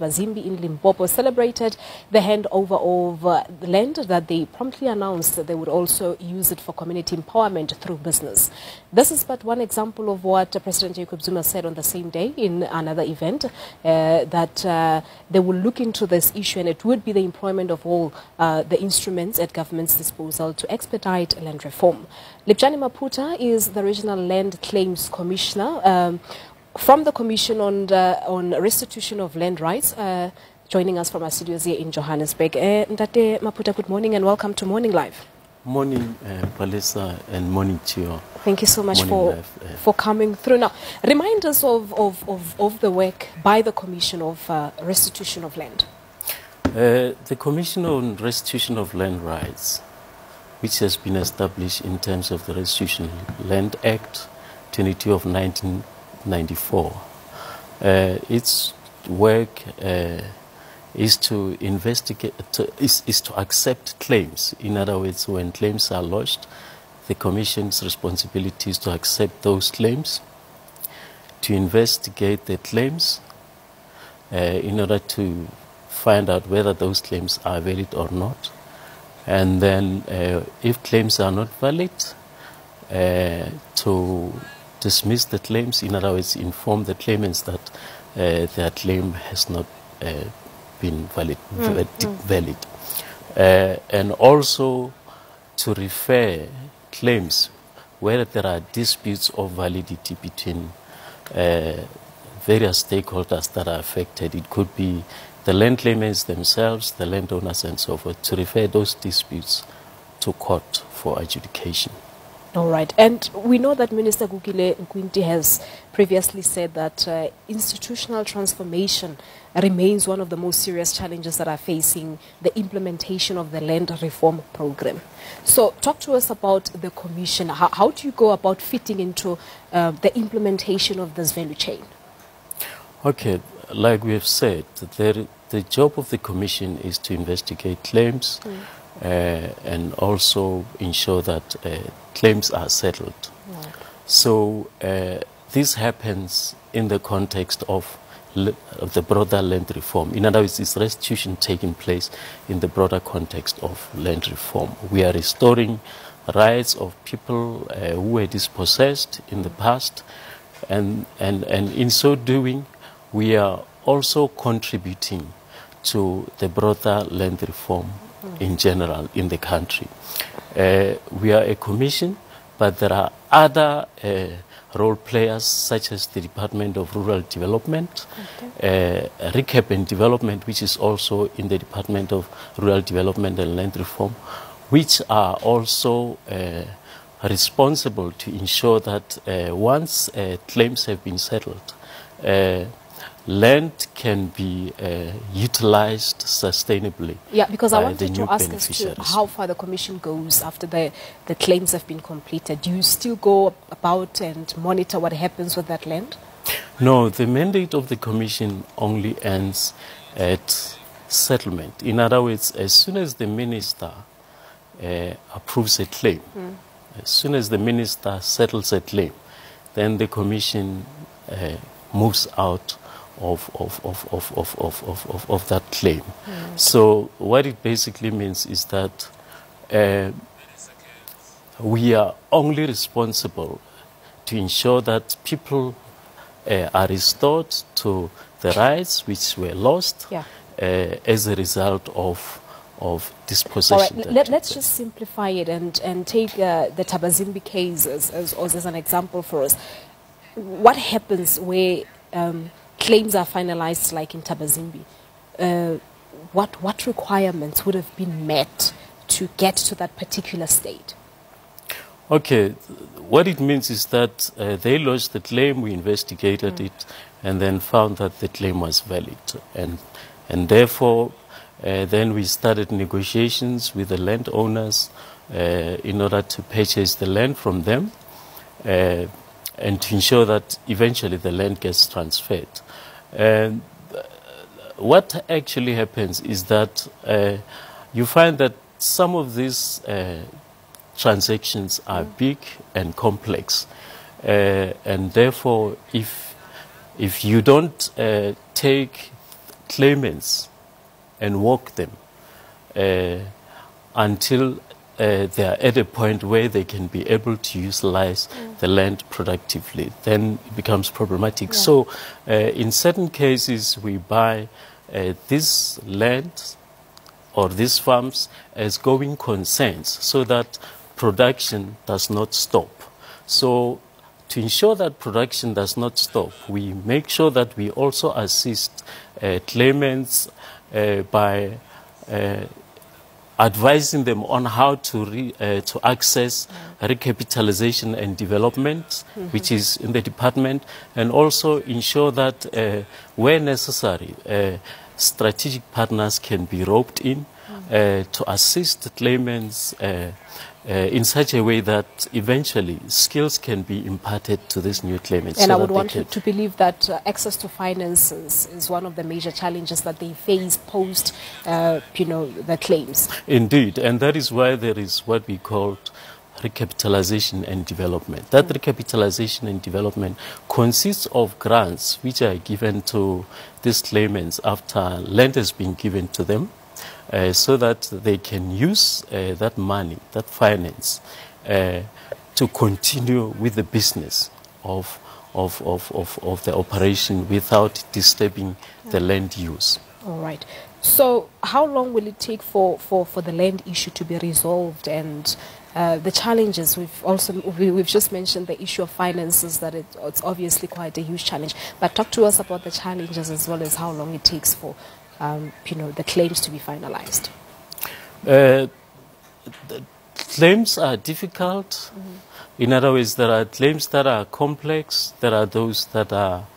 Thabazimbi in Limpopo celebrated the handover of the land that they promptly announced that they would also use it for community empowerment through business. This is but one example of what President Jacob Zuma said on the same day in another event, that they will look into this issue and it would be the employment of all the instruments at government's disposal to expedite land reform. Lipjani Maputa is the Regional Land Claims Commissioner from the Commission on Restitution of Land Rights, joining us from our studios here in Johannesburg. Ndate Maputa, good morning and welcome to Morning Live. Morning, Palesa, and morning to you. Thank you so much for coming through. Now, remind us of the work by the Commission of Restitution of Land. The Commission on Restitution of Land Rights, which has been established in terms of the Restitution Land Act 22 of 1994. Its work is to investigate, is to accept claims. In other words, when claims are lodged, the Commission's responsibility is to accept those claims, to investigate the claims in order to find out whether those claims are valid or not. And then, if claims are not valid, to dismiss the claims, in other words, inform the claimants that their claim has not been valid. And also to refer claims where there are disputes of validity between various stakeholders that are affected. It could be the land claimants themselves, the landowners and so forth, to refer those disputes to court for adjudication. All right. And we know that Minister Gugile Nkwinti has previously said that institutional transformation remains one of the most serious challenges that are facing the implementation of the land reform program. So talk to us about the Commission. How do you go about fitting into the implementation of this value chain? Okay. Like we have said, the job of the Commission is to investigate claims and also ensure that claims are settled. Right. So this happens in the context of the broader land reform. In other words, it's restitution taking place in the broader context of land reform. We are restoring rights of people who were dispossessed in the past, and in so doing, we are also contributing to the broader land reform in general in the country. We are a commission, but there are other role players such as the Department of Rural Development, Recap and Development, which is also in the Department of Rural Development and Land Reform, which are also responsible to ensure that once claims have been settled, land can be utilized sustainably. Yeah, because I wanted to ask as to how far the Commission goes after the claims have been completed. Do you still go about and monitor what happens with that land? No, the mandate of the Commission only ends at settlement. In other words, as soon as the Minister approves a claim, as soon as the Minister settles a claim, then the Commission moves out of that claim. So what it basically means is that we are only responsible to ensure that people are restored to the rights which were lost as a result of dispossession. All right, let's just simplify it and take the Thabazimbi case as an example for us. What happens where claims are finalized, like in Thabazimbi? What requirements would have been met to get to that particular state? Okay, what it means is that they lodged the claim, we investigated it, and then found that the claim was valid. And therefore, then we started negotiations with the landowners in order to purchase the land from them and to ensure that eventually the land gets transferred. And what actually happens is that you find that some of these transactions are big and complex, and therefore if you don't take claimants and walk them until they are at a point where they can be able to utilize the land productively. Then it becomes problematic. Yeah. So in certain cases, we buy this land or these farms as going concerns so that production does not stop. So to ensure that production does not stop, we make sure that we also assist claimants by advising them on how to access recapitalization and development, which is in the department, and also ensure that where necessary, strategic partners can be roped in to assist claimants in such a way that eventually skills can be imparted to these new claimants. And so I would want to believe that access to finances is one of the major challenges that they face post, the claims. Indeed, and that is why there is what we call recapitalization and development. That recapitalization and development consists of grants which are given to these claimants after land has been given to them, so that they can use that money, that finance, to continue with the business of the operation without disturbing the land use. All right. So how long will it take for the land issue to be resolved, and the challenges? We've just mentioned the issue of finances, that it's obviously quite a huge challenge. But talk to us about the challenges as well as how long it takes for the claims to be finalized. The claims are difficult. In other words, there are claims that are complex. There are those that are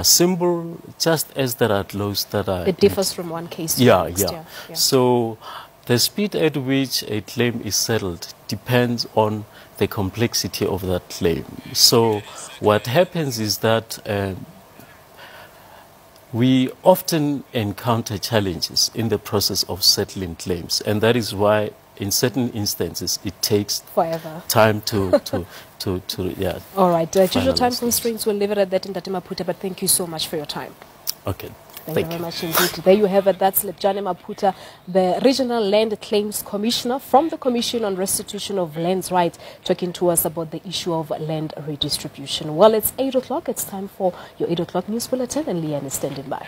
simple, just as there are those that are... It differs from one case to the next. Yeah. So the speed at which a claim is settled depends on the complexity of that claim. So what happens is that we often encounter challenges in the process of settling claims, and that is why in certain instances it takes forever time to All right, due to time constraints, we'll leave it at that in Ntate Maputa, but thank you so much for your time. Okay. Thank you very much indeed. There you have it. That's Lepjane Maputa, the Regional Land Claims Commissioner from the Commission on Restitution of Lands Rights, talking to us about the issue of land redistribution. Well, it's 8 o'clock. It's time for your 8 o'clock news bulletin, and Leanne is standing by.